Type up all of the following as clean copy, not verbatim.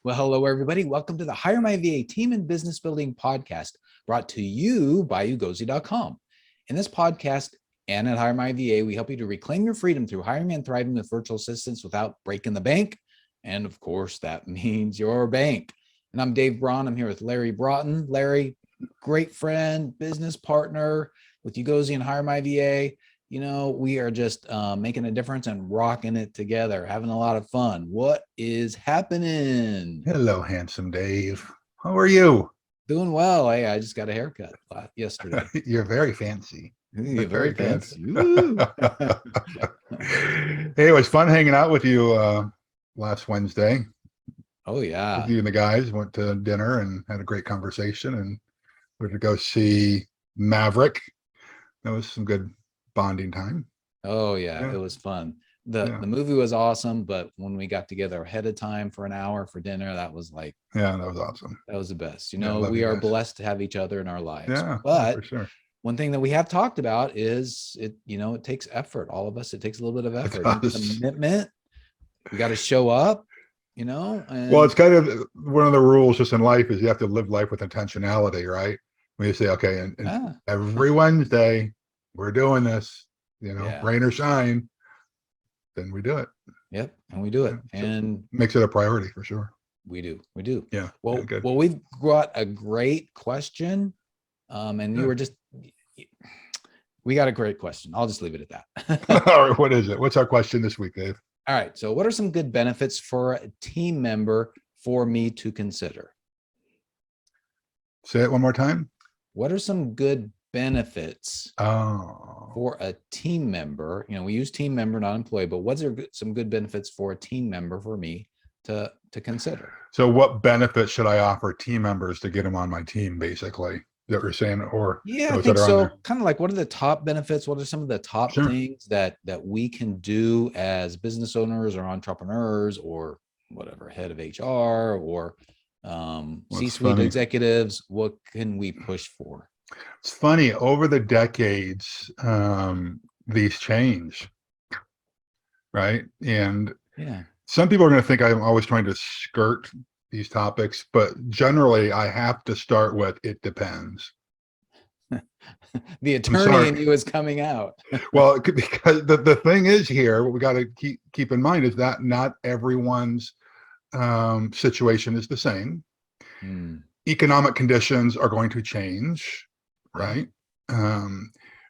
Well, hello, everybody. Welcome to the HireMyVA Team and Business Building Podcast, brought to you by ugozi.com. In this podcast and at HireMyVA, we help you to reclaim your freedom through hiring and thriving with virtual assistants without breaking the bank. And of course, that means your bank. And I'm Dave Braun. I'm here with Larry Broughton. Larry, great friend, business partner with Ugozi and HireMyVA. You know, we are just making a difference and rocking it together, having a lot of fun. What is happening? Hello, handsome Dave. How are you? Doing well. Hey, I just got a haircut yesterday. You're very fancy. You're very fancy. Hey, it was fun hanging out with you last Wednesday. Oh, yeah. With you and the guys went to dinner and had a great conversation, and we were to go see Maverick. That was some good bonding time. Oh, yeah. It was fun. The movie was awesome, but when we got together ahead of time for an hour for dinner, that was like, that was awesome. That was the best. You know, we are blessed to have each other in our lives. Yeah, but for sure. One thing that we have talked about is it takes effort. All of us, it takes a little bit of effort, commitment. We got to show up, well, it's kind of one of the rules just in life is you have to live life with intentionality, right? When you say, okay, and every Wednesday we're doing this, rain or shine, then we do it. Yep. And we do it. So and makes it a priority for sure. We do. Yeah. Well, good. Well, we've got a great question. We got a great question. I'll just leave it at that. All right. What is it? What's our question this week, Dave? All right. So what are some good benefits for a team member for me to consider? Say it one more time. What are some good benefits for a team member? We use team member, not employee, but what's some good benefits for a team member for me to consider? So what benefits should I offer team members to get them on my team, basically? Is that what you're saying? Or I think so. Kind of like, what are the top benefits? What are some of the top things that we can do as business owners or entrepreneurs or whatever, head of HR or C-suite executives? What can we push for? It's funny, over the decades, these change, right? And some people are going to think I'm always trying to skirt these topics, but generally I have to start with, it depends. The attorney in you is coming out. Well, because the thing is here, what we got to keep in mind is that not everyone's situation is the same. Economic conditions are going to change. Right.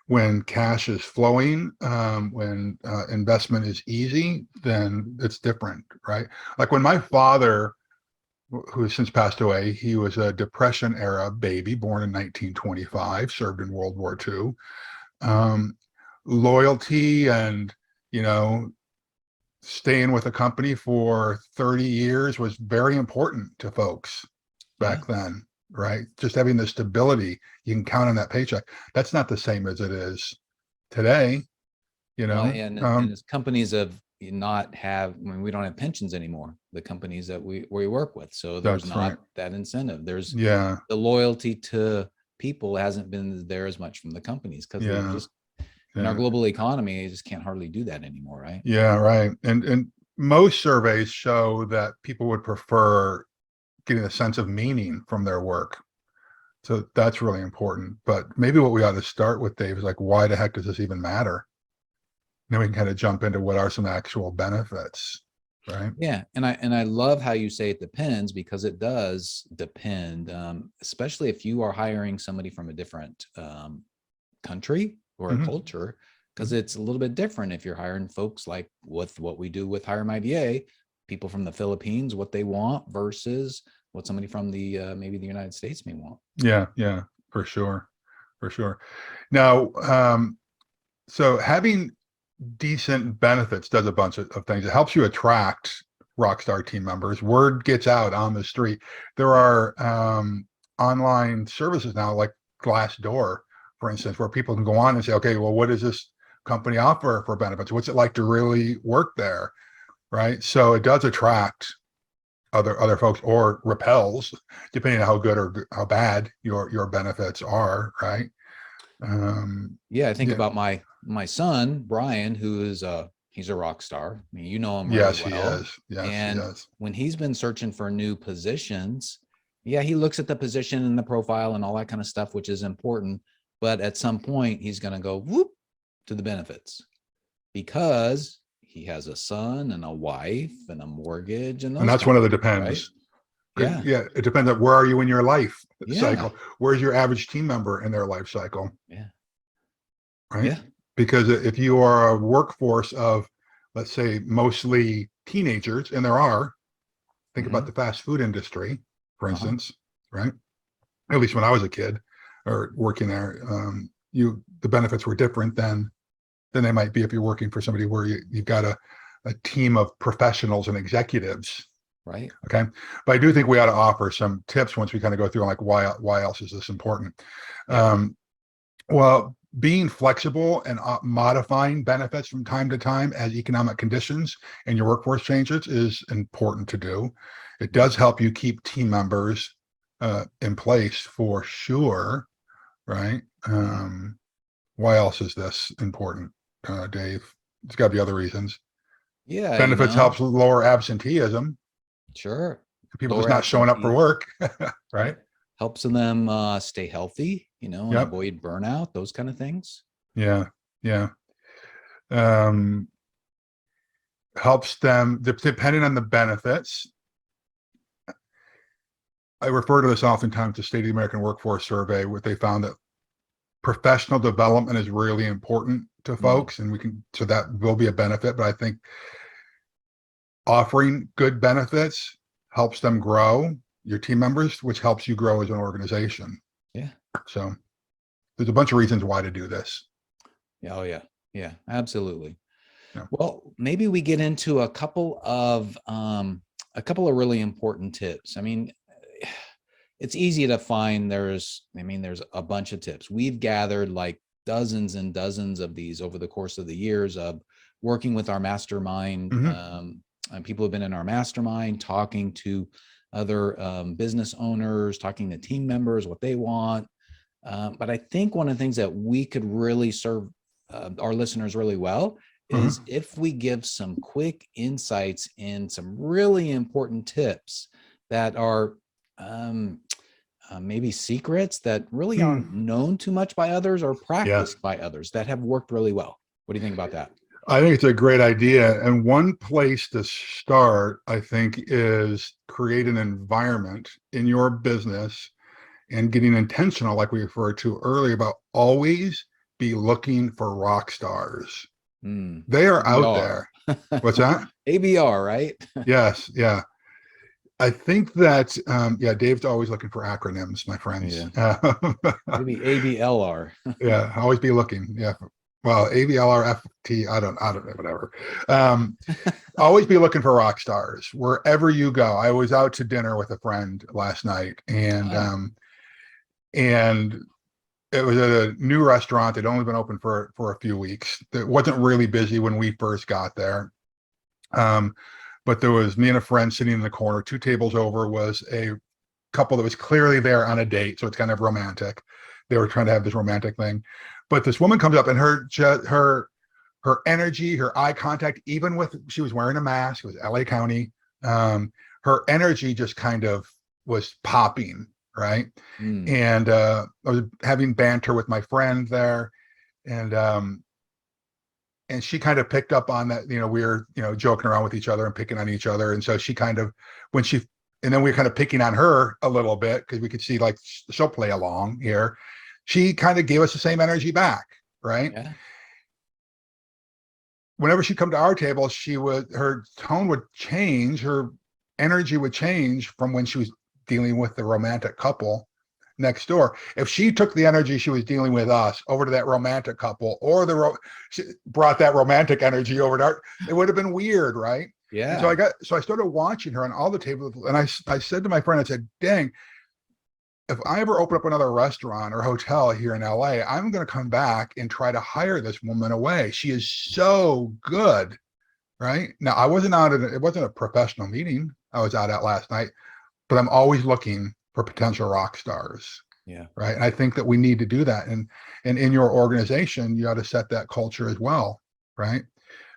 When cash is flowing, when investment is easy, then it's different. Right. Like when my father, who has since passed away, he was a Depression era baby born in 1925, served in World War II. Loyalty and, staying with a company for 30 years was very important to folks back then. Right. Just having the stability, you can count on that paycheck. That's not the same as it is today, and as companies have we don't have pensions anymore, the companies that we work with. So there's not that incentive. There's the loyalty to people hasn't been there as much from the companies because just in our global economy, you just can't hardly do that anymore. Right. Yeah. Right. And most surveys show that people would prefer getting a sense of meaning from their work. So that's really important. But maybe what we ought to start with, Dave, is like, why the heck does this even matter? And then we can kind of jump into what are some actual benefits, right? Yeah. And I love how you say it depends, because it does depend, especially if you are hiring somebody from a different country or a culture, because it's a little bit different if you're hiring folks like with what we do with HireMyVA, people from the Philippines, what they want versus what somebody from the maybe the United States may want. Yeah, for sure. Now, so having decent benefits does a bunch of things. It helps you attract Rockstar team members. Word gets out on the street. There are online services now like Glassdoor, for instance, where people can go on and say, okay, well, what does this company offer for benefits? What's it like to really work there? Right. So it does attract other folks, or repels, depending on how good or how bad your benefits are. Right. I think about my son, Brian, who is he's a rock star. I mean, you know him really Yes, he well. is. Yes, he And is. when he's been searching for new positions, yeah, he looks at the position and the profile and all that kind of stuff, which is important. But at some point, he's going to go whoop to the benefits because he has a son and a wife and a mortgage and And those that's kind one of of the things, right? depends. Yeah. Yeah, it depends on where are you in your life Yeah. cycle. Where's your average team member in their life cycle, Yeah. right? Yeah. Because if you are a workforce of, let's say, mostly teenagers, and there are, think about Mm-hmm. the fast food industry, for Uh-huh. instance, right? At least when I was a kid or working there, the benefits were different than they might be if you're working for somebody where you've got a team of professionals and executives. Right. Okay. But I do think we ought to offer some tips once we kind of go through like why else is this important? Yeah. Well, being flexible and modifying benefits from time to time as economic conditions and your workforce changes is important to do. It does help you keep team members in place for sure, right? Why else is this important, Dave? There's got to be other reasons. Yeah. Benefits helps lower absenteeism. Sure. People just Lower not showing up for absentee. work, Right. right? Helps them stay healthy, and Yep. avoid burnout, those kind of things. Yeah. Yeah. Um, helps them depending on the benefits. I refer to this oftentimes to State of the American Workforce Survey, where they found that professional development is really important to Mm. folks, and so that will be a benefit. But I think offering good benefits helps them grow, your team members, which helps you grow as an organization. Yeah. So there's a bunch of reasons why to do this. Oh, yeah. Yeah, absolutely. Yeah. Well, maybe we get into a couple of really important tips. I mean, it's easy to find. There's a bunch of tips. We've gathered like dozens and dozens of these over the course of the years of working with our mastermind. And people have been in our mastermind, talking to other business owners, talking to team members, what they want. But I think one of the things that we could really serve our listeners really well is if we give some quick insights and some really important tips that are maybe secrets that really aren't known too much by others or practiced by others that have worked really well. What do you think about that? I think it's a great idea. And one place to start, I think, is create an environment in your business and getting intentional, like we referred to earlier, about always be looking for rock stars. They are out there. What's that? ABR, right? Yes. Yeah. I think that, Dave's always looking for acronyms, my friends. Yeah. Maybe ABLR. Yeah. Always be looking. Yeah. Well, ABLRFT, I don't know, whatever. Always be looking for rock stars wherever you go. I was out to dinner with a friend last night, and it was at a new restaurant. They'd only been open for a few weeks. It wasn't really busy when we first got there. But there was me and a friend sitting in the corner. 2 tables over was a couple that was clearly there on a date. So it's kind of romantic. They were trying to have this romantic thing. But this woman comes up and her energy, her eye contact, even with, she was wearing a mask, it was LA County. Her energy just kind of was popping, right? And I was having banter with my friend there, and she kind of picked up on that. We were joking around with each other and picking on each other, and so she kind of, and then we were kind of picking on her a little bit because we could see like she'll play along here. She kind of gave us the same energy back, right? Yeah. Whenever she'd come to our table, her tone would change, her energy would change from when she was dealing with the romantic couple next door. If she took the energy she was dealing with us over to that romantic couple, or she brought that romantic energy over to our, it would have been weird, right? Yeah. And so I started watching her on all the tables, and I said to my friend, I said, dang, if I ever open up another restaurant or hotel here in LA, I'm going to come back and try to hire this woman away. She is so good, right? Now, I wasn't it wasn't a professional meeting I was out at last night, but I'm always looking for potential rock stars. Yeah. Right. And I think that we need to do that. And in your organization, you ought to set that culture as well. Right.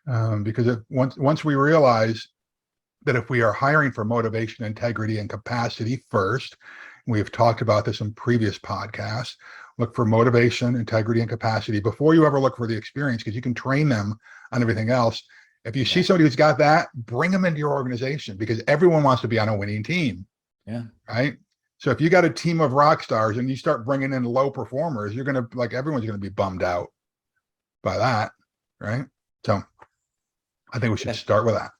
Because once we realize that if we are hiring for motivation, integrity, and capacity first, we've talked about this in previous podcasts, look for motivation, integrity, and capacity before you ever look for the experience, because you can train them on everything else. If you see somebody who's got that, bring them into your organization, because everyone wants to be on a winning team. Yeah. Right. So if you got a team of rock stars and you start bringing in low performers, you're going to, like, everyone's going to be bummed out by that. Right. So I think we should start with that.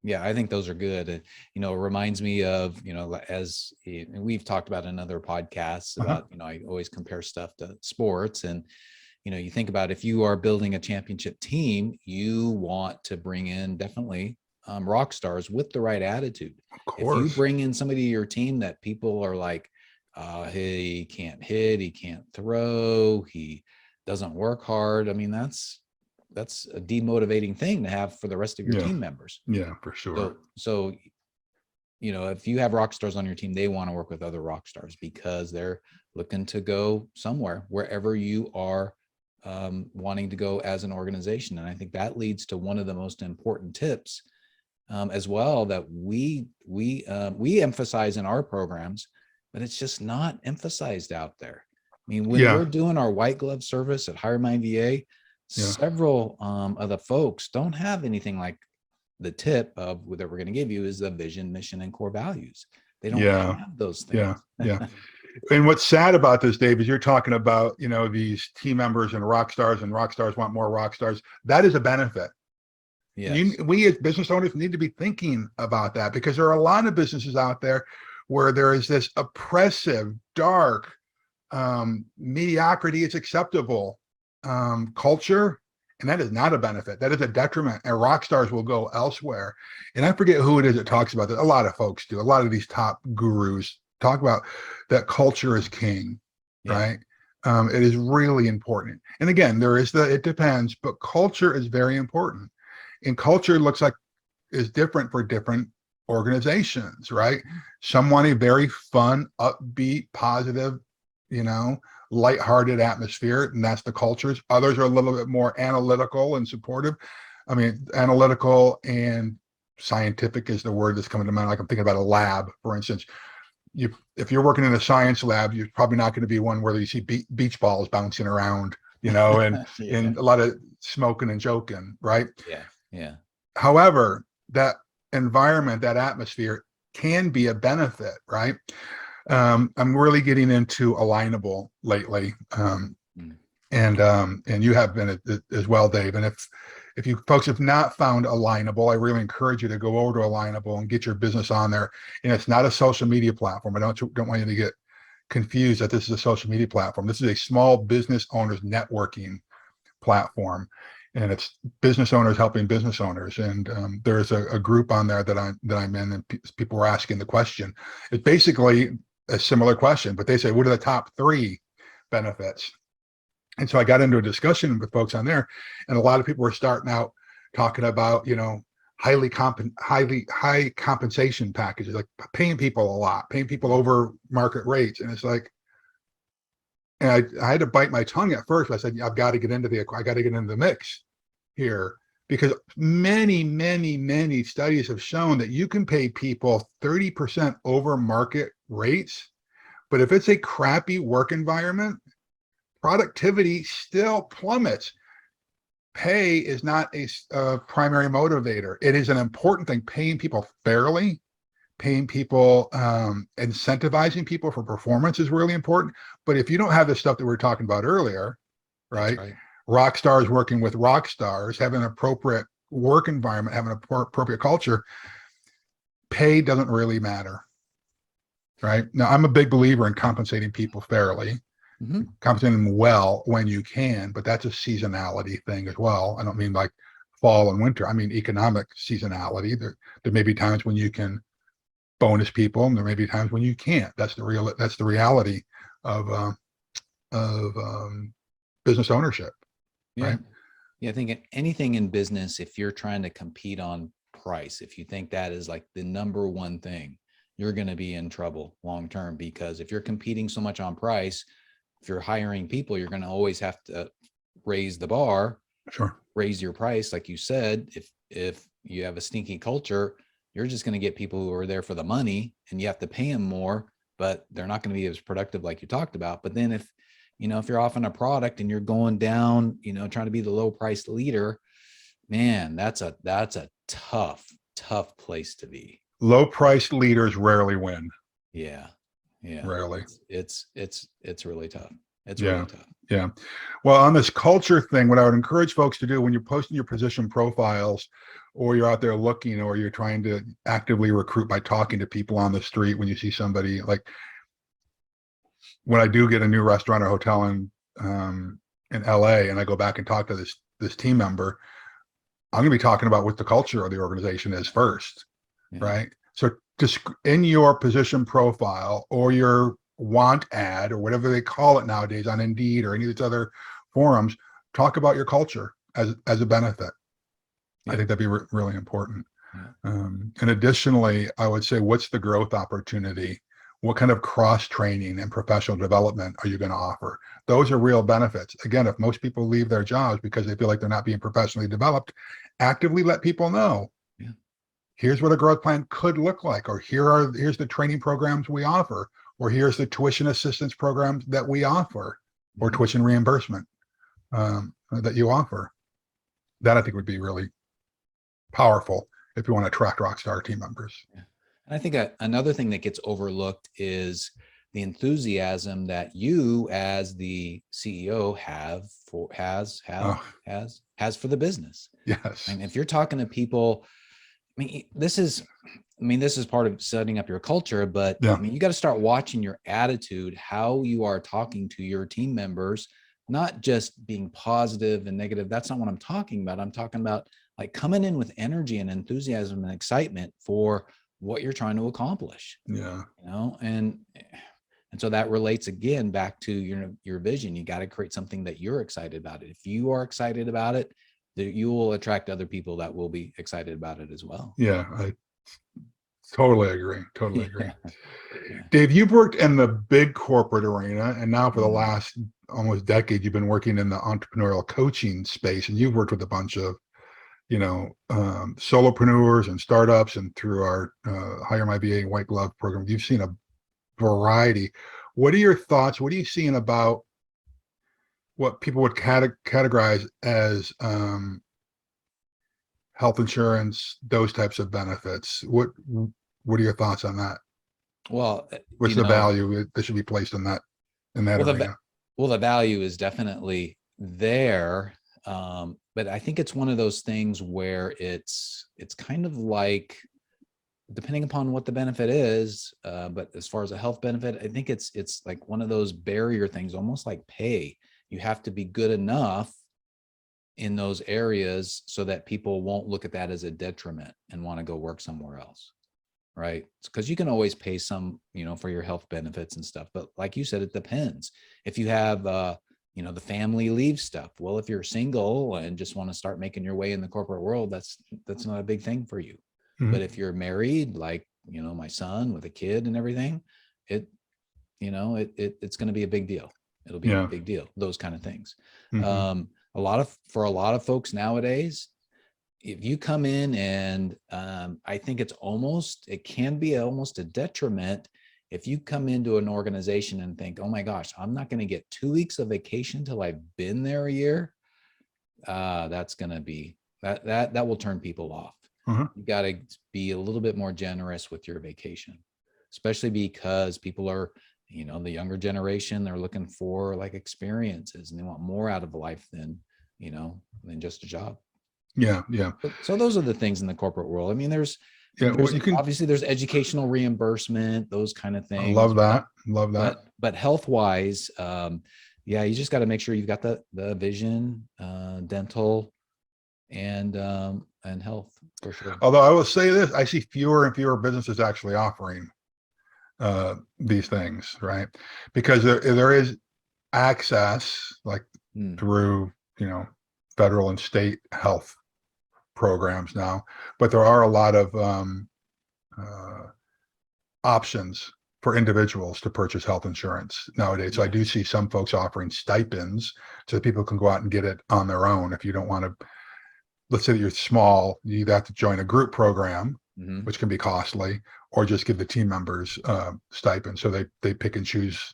Yeah, I think those are good. It reminds me of, as we've talked about in other podcasts about, I always compare stuff to sports. And, you think about, if you are building a championship team, you want to bring in definitely rock stars with the right attitude. Of If you course. bring in somebody to your team that people are like, he can't hit, he can't throw, he doesn't work hard. I mean, that's a demotivating thing to have for the rest of your team members. Yeah, for sure. So, if you have rock stars on your team, they want to work with other rock stars because they're looking to go somewhere, wherever you are wanting to go as an organization. And I think that leads to one of the most important tips as well, that we emphasize in our programs, but it's just not emphasized out there. I mean, when we're doing our white glove service at HireMyVA, several of the folks don't have anything like the tip of that we're going to give you is the vision, mission, and core values. They don't have those things. Yeah. And what's sad about this, Dave, is you're talking about, these team members and rock stars want more rock stars. That is a benefit. Yes. We as business owners need to be thinking about that, because there are a lot of businesses out there where there is this oppressive, dark, mediocrity is acceptable culture, and that is not a benefit. That is a detriment, and rock stars will go elsewhere. And I forget who it is that talks about that. A lot of folks do. A lot of these top gurus talk about that culture is king, right? It is really important. And again, it depends, but culture is very important. And culture is different for different organizations, right? Some want a very fun, upbeat, positive, lighthearted atmosphere, and that's the cultures. Others are a little bit more analytical and supportive. I mean, analytical and scientific is the word that's coming to mind. Like, I'm thinking about a lab, for instance. If you're working in a science lab, you're probably not going to be one where you see beach balls bouncing around, and and a lot of smoking and joking, right? Yeah. However, that environment, that atmosphere can be a benefit, right? I'm really getting into Alignable lately, and you have been as well, Dave. And if you folks have not found Alignable, I really encourage you to go over to Alignable and get your business on there. And it's not a social media platform. I don't want you to get confused that this is a social media platform. This is a small business owners networking platform, and it's business owners helping business owners. And there's a group on there that I'm in, and people were asking the question. It's basically a similar question, but they say, what are the top 3 benefits? And so I got into a discussion with folks on there, and a lot of people were starting out talking about, high compensation packages, like paying people a lot, paying people over market rates. And it's like, and I had to bite my tongue at first. I said, I got to get into the mix here, because many, many, many studies have shown that you can pay people 30% over market rates, but if it's a crappy work environment, productivity still plummets. Pay is not a primary motivator. It is an important thing. Paying people fairly, paying people, incentivizing people for performance is really important. But if you don't have the stuff that we were talking about earlier, right? Rock stars working with rock stars, having an appropriate work environment, having an appropriate culture, pay doesn't really matter, right? Now, I'm a big believer in compensating people fairly, compensating them well when you can, but that's a seasonality thing as well. I don't mean like fall and winter. I mean economic seasonality. There may be times when you can bonus people, and there may be times when you can't. That's the reality of business ownership. Right? Yeah, I think anything in business, if you're trying to compete on price, if you think that is like the number one thing, you're going to be in trouble long term, because if you're competing so much on price, if you're hiring people, you're going to always have to raise the bar. Sure. raise your price, like you said, if you have a stinky culture, you're just going to get people who are there for the money, and you have to pay them more, but they're not going to be as productive like you talked about. But then if you're offering a product and you're going down, trying to be the low price leader, man, that's a tough place to be. Low priced leaders rarely win. Yeah. Rarely. It's really tough. It's Yeah. really tough. Yeah. Well, on this culture thing, what I would encourage folks to do when you're posting your position profiles, or you're out there looking, or you're trying to actively recruit by talking to people on the street, when you see somebody, like when I do get a new restaurant or hotel in LA, and I go back and talk to this team member, I'm going to be talking about what the culture of the organization is first, right? So just in your position profile or your want ad or whatever they call it nowadays on Indeed or any of these other forums, talk about your culture as a benefit. I think that'd be really important. And additionally, I would say, what's the growth opportunity? What kind of cross training and professional development are you going to offer? Those are real benefits. Again, if most people leave their jobs because they feel like they're not being professionally developed, actively let people know. Here's what a growth plan could look like, or here's the training programs we offer, or here's the tuition assistance programs that we offer, or tuition reimbursement that you offer. That I think would be really powerful if you want to attract Rockstar team members. And I think another thing that gets overlooked is the enthusiasm that you, as the CEO, has for the business. Yes. And if you're talking to people, this is part of setting up your culture, but you got to start watching your attitude, how you are talking to your team members, not just being positive and negative. That's not what I'm talking about. I'm talking about like coming in with energy and enthusiasm and excitement for what you're trying to accomplish. And so that relates again back to your vision. You got to create something that you're excited about. If you are excited about it, you will attract other people that will be excited about it as well. Yeah, I totally agree. Dave, you've worked in the big corporate arena, and now for the last almost decade, you've been working in the entrepreneurial coaching space, and you've worked with a bunch of solopreneurs and startups, and through our HireMyVA white glove program, you've seen a variety. What are your thoughts? What are you seeing about what people would categorize as health insurance, those types of benefits? What are your thoughts on that? Well, what's the value that should be placed in that arena? The value is definitely there. But I think it's one of those things where it's kind of like, depending upon what the benefit is, but as far as a health benefit, I think it's like one of those barrier things, almost like pay. You have to be good enough in those areas so that people won't look at that as a detriment and want to go work somewhere else, right? Because you can always pay some, for your health benefits and stuff. But like you said, it depends. If you have, the family leave stuff. Well, if you're single and just want to start making your way in the corporate world, that's not a big thing for you. But if you're married, like, my son with a kid and everything, it's going to be a big deal. It'll be a big deal, those kind of things. For a lot of folks nowadays, if you come in and I think it can be almost a detriment if you come into an organization and think, oh my gosh, I'm not going to get 2 weeks of vacation till I've been there a year. That's going to be that will turn people off. You got to be a little bit more generous with your vacation, especially because people are, the younger generation, they're looking for like experiences, and they want more out of life than just a job. So those are the things in the corporate world. I mean, there's obviously there's educational reimbursement, those kind of things. I love that. But health wise, you just got to make sure you've got the vision, dental, and health for sure. Although I will say this, I see fewer and fewer businesses actually offering these things, right? Because there is access, like through federal and state health programs now, but there are a lot of options for individuals to purchase health insurance nowadays. So I do see some folks offering stipends so that people can go out and get it on their own if you don't want to let's say that you're small, you either have to join a group program, Mm-hmm. which can be costly, or just give the team members stipend. So they pick and choose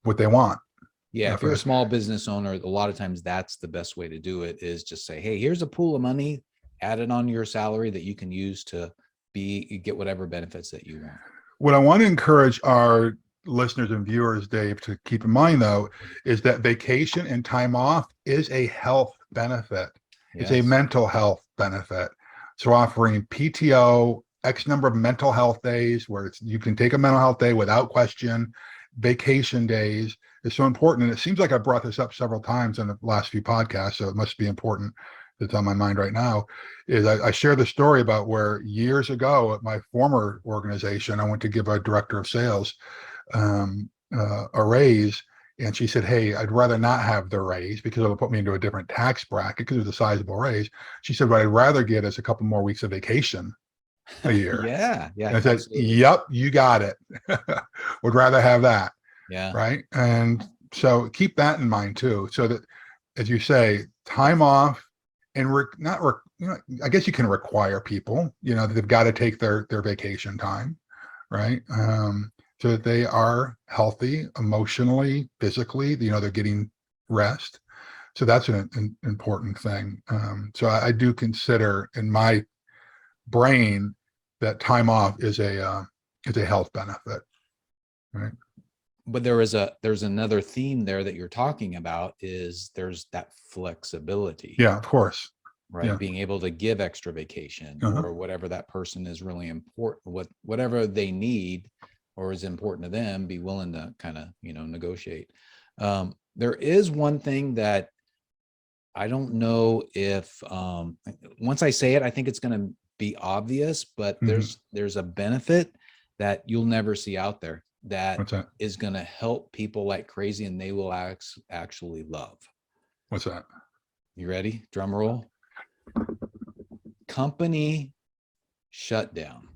what they want. Yeah, if you're a small business owner, a lot of times that's the best way to do it, is just say, hey, here's a pool of money, add it on your salary that you can use to get whatever benefits that you want. What I want to encourage our listeners and viewers, Dave, to keep in mind, though, is that vacation and time off is a health benefit. It's a Yes. mental health benefit. So offering PTO, X number of mental health days where you can take a mental health day without question, vacation days is so important. And it seems like I brought this up several times in the last few podcasts, so it must be important. That's on my mind right now is I share the story about where years ago at my former organization, I went to give a director of sales a raise. And she said, hey, I'd rather not have the raise because it'll put me into a different tax bracket because it was a sizable raise. She said, what I'd rather get is a couple more weeks of vacation a year. Yeah. And I said, absolutely. yep, you got it. Would rather have that. Yeah. Right. And so keep that in mind too. So that, as you say, time off and I guess you can require people, that they've got to take their vacation time. Right. So that they are healthy emotionally, physically, they're getting rest. So that's an important thing. So I do consider in my brain that time off is a health benefit. Right. But there's another theme there that you're talking about, is there's that flexibility. Yeah, of course. Right. Yeah. Being able to give extra vacation Uh-huh. or whatever that person is really important, whatever they need or is important to them, be willing to kind of, negotiate. There is one thing that I don't know if, once I say it, I think it's going to be obvious, but there's a benefit that you'll never see out there that is going to help people like crazy, and they will actually love. What's that? You ready? Drum roll. Company shutdown.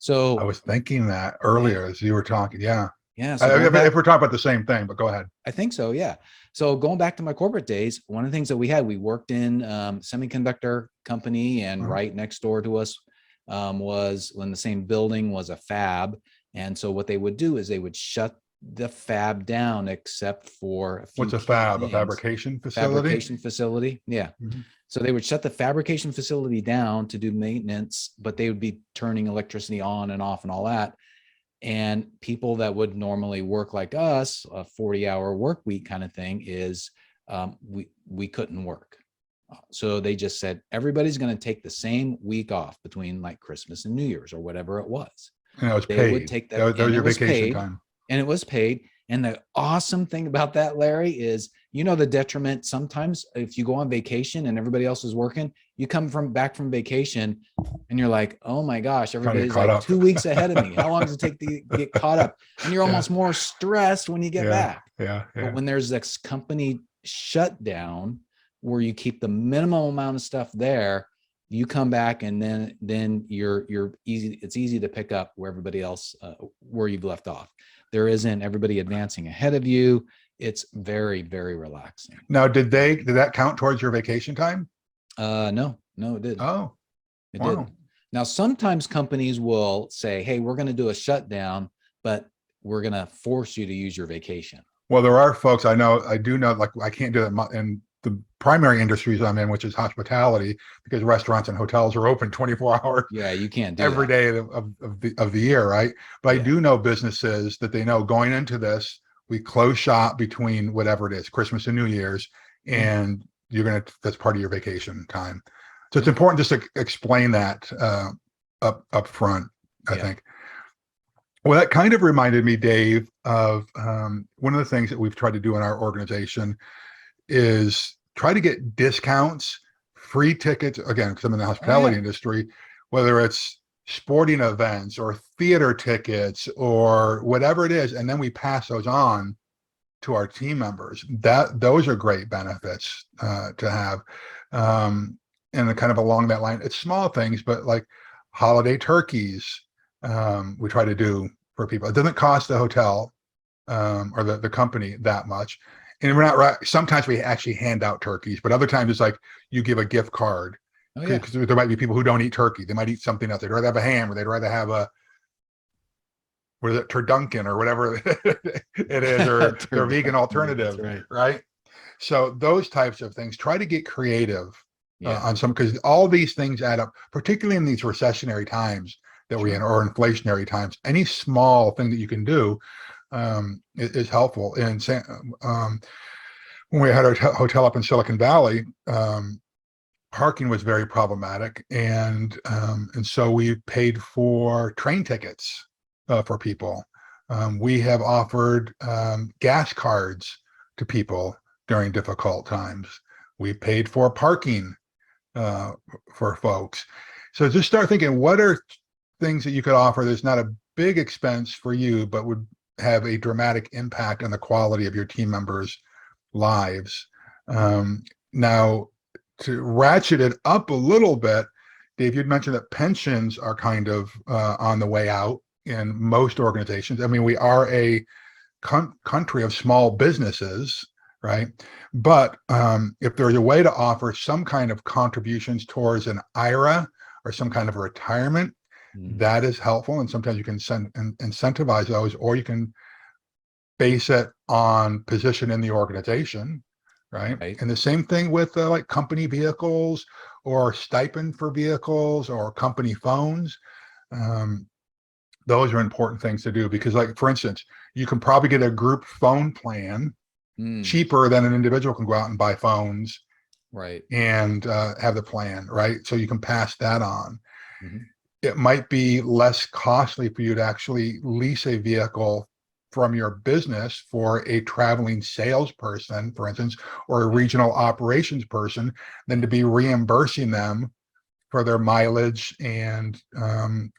So I was thinking that earlier as you were talking. Yeah. Yeah. So if we're talking about the same thing, but go ahead. I think so. Yeah. So going back to my corporate days, one of the things that we worked in semiconductor company, and right next door to us was, in the same building, was a fab. And so what they would do is they would shut the fab down, except for a few. What's a fab? things. A fabrication facility? Fabrication facility. Yeah. Mm-hmm. So they would shut the fabrication facility down to do maintenance, but they would be turning electricity on and off and all that. And people that would normally work like us, a 40-hour work week kind of thing, is we couldn't work. So they just said, everybody's going to take the same week off between like Christmas and New Year's or whatever it was. And it was they paid. Would take that was your vacation time. And it was paid. And the awesome thing about that, Larry, is, the detriment sometimes if you go on vacation and everybody else is working, you come back from vacation and you're like, oh my gosh, everybody's like 2 weeks ahead of me. How long does it take to get caught up? And you're almost more stressed when you get back. Yeah. But when there's this company shutdown where you keep the minimum amount of stuff there, you come back and then you're easy. It's easy to pick up where everybody else, where you've left off. There isn't everybody advancing ahead of you. It's very, very relaxing. Now, did that count towards your vacation time? No, it didn't. Oh, it did. Now, sometimes companies will say, hey, we're going to do a shutdown, but we're going to force you to use your vacation. Well, there are folks I do know, like I can't do that in the primary industries I'm in, which is hospitality, because restaurants and hotels are open 24 hours. Yeah, you can't do every day of the year, right? But I do know businesses that they know going into this, we close shop between whatever it is, Christmas and New Year's, and that's part of your vacation time. So it's important just to explain that up front, I think. Well, that kind of reminded me, Dave, of one of the things that we've tried to do in our organization is try to get discounts, free tickets, again, because I'm in the hospitality industry, whether it's sporting events or theater tickets or whatever it is, and then we pass those on to our team members. Those are great benefits to have. And kind of along that line, it's small things, but like holiday turkeys, we try to do for people. It doesn't cost the hotel or the company that much. And we're not right. Sometimes we actually hand out turkeys, but other times it's like you give a gift card, Oh yeah. because there might be people who don't eat turkey. They might eat something else. They'd rather have a ham, or they'd rather have a, what is it, Turduncan or whatever it is, or their vegan That's alternative, right. right? So those types of things, try to get creative Yeah. on some, because all these things add up, particularly in these recessionary times that we're in, or inflationary times. Any small thing that you can do is helpful. And when we had our hotel up in Silicon Valley, parking was very problematic, and so we paid for train tickets for people. We have offered gas cards to people during difficult times. We paid for parking for folks. So just start thinking, what are things that you could offer that's not a big expense for you, but would have a dramatic impact on the quality of your team members' lives. Now, to ratchet it up a little bit, Dave, you'd mentioned that pensions are kind of on the way out in most organizations. I mean, we are a country of small businesses, right? But if there's a way to offer some kind of contributions towards an IRA or some kind of a retirement, that is helpful. And sometimes you can incentivize those, or you can base it on position in the organization, right? And the same thing with like company vehicles or stipend for vehicles or company phones. Those are important things to do, because, like, for instance, you can probably get a group phone plan cheaper than an individual can go out and buy phones, right, and have the plan, right? So you can pass that on. Mm-hmm. It might be less costly for you to actually lease a vehicle from your business for a traveling salesperson, for instance, or a regional operations person, than to be reimbursing them for their mileage and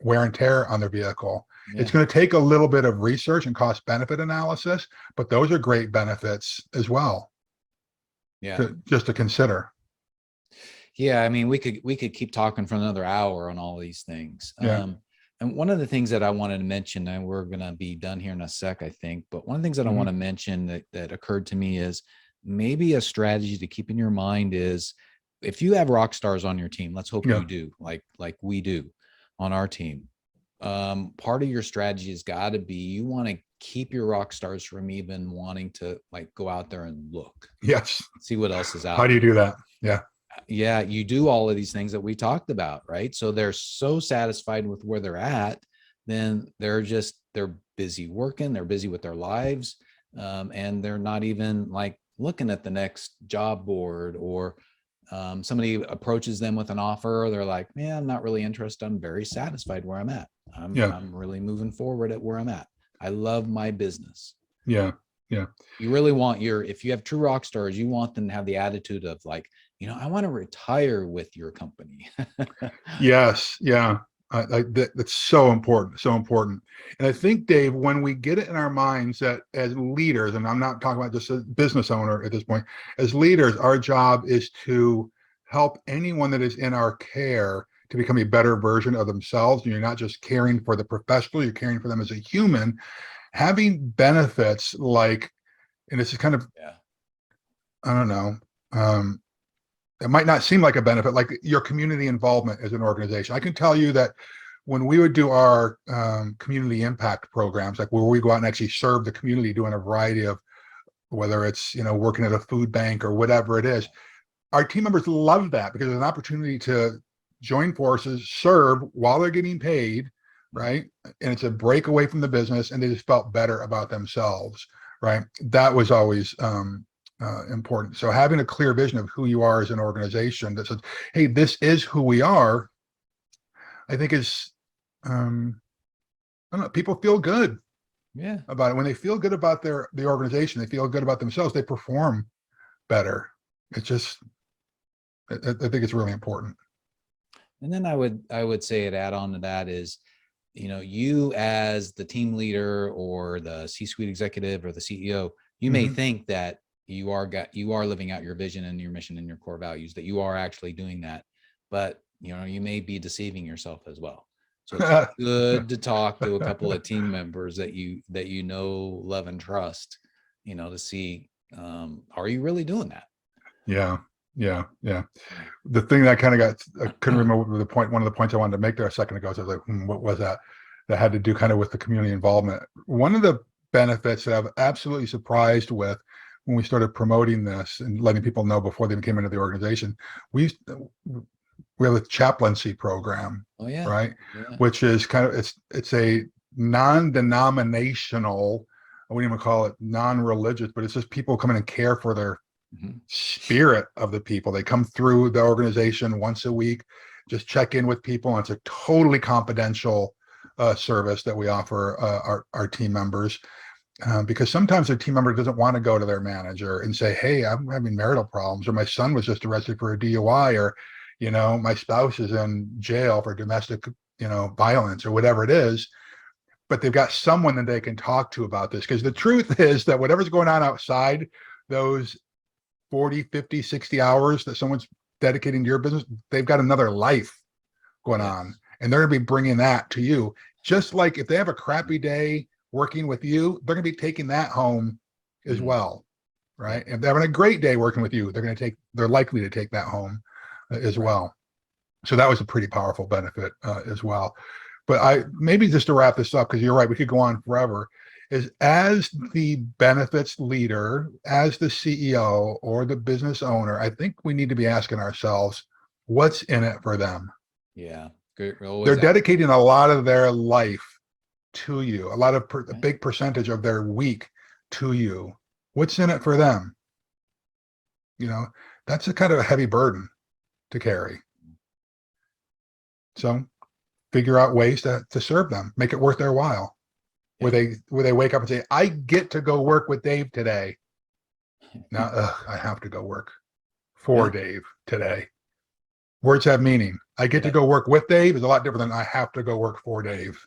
wear and tear on their vehicle. Yeah. It's going to take a little bit of research and cost benefit analysis, but those are great benefits as well. Yeah. Just to consider. Yeah. I mean, we could keep talking for another hour on all these things. Yeah. And one of the things that I wanted to mention, and we're going to be done here in a sec, I think, but one of the things that I want to mention that occurred to me is maybe a strategy to keep in your mind is, if you have rock stars on your team, let's hope you do, like we do on our team. Part of your strategy has got to be, you want to keep your rock stars from even wanting to like go out there and look. Yes. See what else is out. How do you do that? Yeah. Yeah, you do all of these things that we talked about, right? So they're so satisfied with where they're at, then they're busy working, they're busy with their lives, and they're not even like looking at the next job board, or somebody approaches them with an offer, they're like, man, I'm not really interested, I'm very satisfied where I'm at. I'm really moving forward at where I'm at. I love my business. Yeah. You really want if you have true rock stars, you want them to have the attitude of like, I want to retire with your company. Yes. Yeah. That's so important. So important. And I think, Dave, when we get it in our minds that as leaders, and I'm not talking about just a business owner at this point, as leaders, our job is to help anyone that is in our care to become a better version of themselves. And you're not just caring for the professional, you're caring for them as a human. Having benefits like, and this is kind of, I don't know, it might not seem like a benefit, like your community involvement as an organization. I can tell you that when we would do our community impact programs, like where we go out and actually serve the community, doing a variety of, whether it's, working at a food bank or whatever it is, our team members love that, because there's an opportunity to join forces, serve while they're getting paid, right? And it's a break away from the business, and they just felt better about themselves, right? That was always important. So having a clear vision of who you are as an organization that says, hey, this is who we are, I think is, I don't know, people feel good about it. When they feel good about the organization, they feel good about themselves, they perform better. It's just, I think it's really important. And then I would say an add on to that is, you as the team leader or the C-suite executive or the CEO, you may think that you are living out your vision and your mission and your core values, that you are actually doing that, but you may be deceiving yourself as well. So it's good to talk to a couple of team members that you love and trust, to see, Are you really doing that? Yeah. Yeah. Yeah. The thing that kind of I couldn't remember the point. One of the points I wanted to make there a second ago. So I was like, what was that? That had to do kind of with the community involvement. One of the benefits that I've absolutely surprised with when we started promoting this and letting people know before they came into the organization, we have a chaplaincy program, Oh yeah. right? Yeah. Which is kind of, it's a non-denominational, I wouldn't even call it non-religious, but it's just people come in and care for their spirit of the people. They come through the organization once a week, just check in with people. And it's a totally confidential service that we offer our team members. Because sometimes their team member doesn't want to go to their manager and say, hey, I'm having marital problems, or my son was just arrested for a DUI, or, my spouse is in jail for domestic, violence, or whatever it is. But they've got someone that they can talk to about this. Because the truth is that whatever's going on outside those 40, 50, 60 hours that someone's dedicating to your business, they've got another life going on. And they're going to be bringing that to you. Just like if they have a crappy day working with you, they're going to be taking that home as well, right? If they're having a great day working with you, they're likely to take that home as well. So that was a pretty powerful benefit as well. But maybe just to wrap this up, because you're right, we could go on forever, is as the benefits leader, as the CEO or the business owner, I think we need to be asking ourselves, what's in it for them? Yeah. They're dedicating a lot of their life to you, a big percentage of their week to you. What's in it for them? That's a kind of a heavy burden to carry. So figure out ways to serve them, make it worth their while. Where they wake up and say, I get to go work with Dave today. Now, I have to go work for Dave today. Words have meaning. I get to go work with Dave is a lot different than I have to go work for Dave.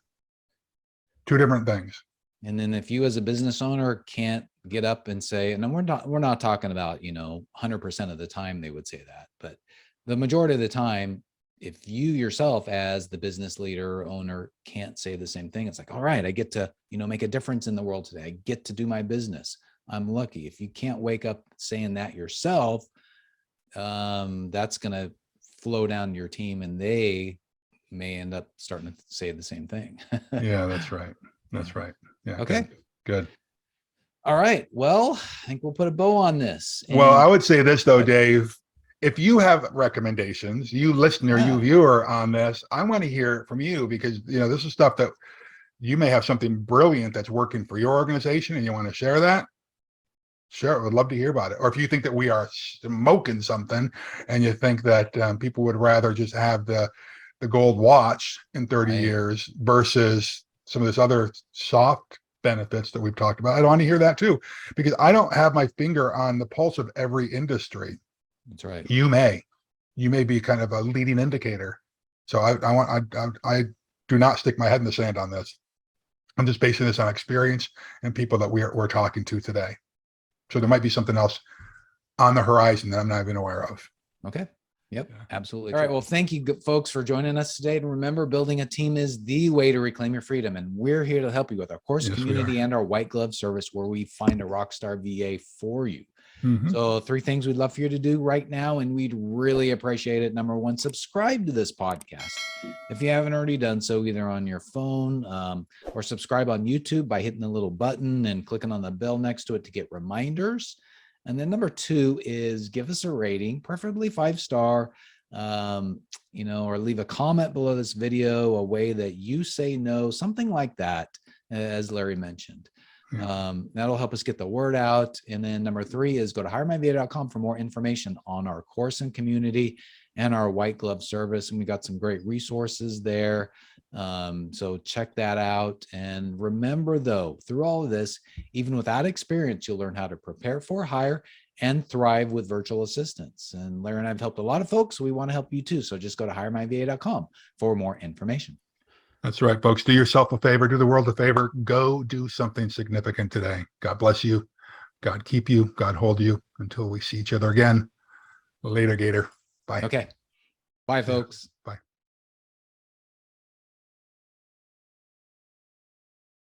Two different things. And then if you as a business owner can't get up and say, and we're not talking about, 100% of the time they would say that, but the majority of the time, if you yourself as the business leader or owner can't say the same thing, it's like, all right, I get to, make a difference in the world today. I get to do my business. I'm lucky. If you can't wake up saying that yourself, that's going to flow down your team and they may end up starting to say the same thing. Yeah, that's right. That's right. Yeah. Okay. Good. All right. Well, I think we'll put a bow on this. Well, I would say this though, Dave, if you have recommendations, you listener, you viewer on this, I want to hear it from you because, this is stuff that you may have something brilliant that's working for your organization and you want to share that. Sure. Would love to hear about it. Or if you think that we are smoking something and you think that people would rather just have the gold watch in 30 years versus some of this other soft benefits that we've talked about. I want to hear that too, because I don't have my finger on the pulse of every industry. That's right. You may be kind of a leading indicator. So I do not stick my head in the sand on this. I'm just basing this on experience and people that we're talking to today. So there might be something else on the horizon that I'm not even aware of. Okay. Yep, absolutely. All right. Well, thank you folks for joining us today. And remember, building a team is the way to reclaim your freedom. And we're here to help you with our course community and our white glove service where we find a Rockstar VA for you. So 3 things we'd love for you to do right now, and we'd really appreciate it. Number 1, subscribe to this podcast. If you haven't already done so, either on your phone or subscribe on YouTube by hitting the little button and clicking on the bell next to it to get reminders. And then number 2 is give us a rating, preferably 5-star, or leave a comment below this video, a way that you say no, something like that, as Larry mentioned. That'll help us get the word out. And then number 3 is go to HireMyVA.com for more information on our course and community and our white glove service. And we got some great resources there. So check that out. And remember though, through all of this, even without experience, you'll learn how to prepare for hire and thrive with virtual assistants. And Larry and I have helped a lot of folks. So we want to help you too. So just go to HireMyVA.com for more information. That's right, folks. Do yourself a favor, do the world a favor. Go do something significant today. God bless you. God keep you. God hold you until we see each other again. Later, Gator. Bye. Okay. Bye, folks.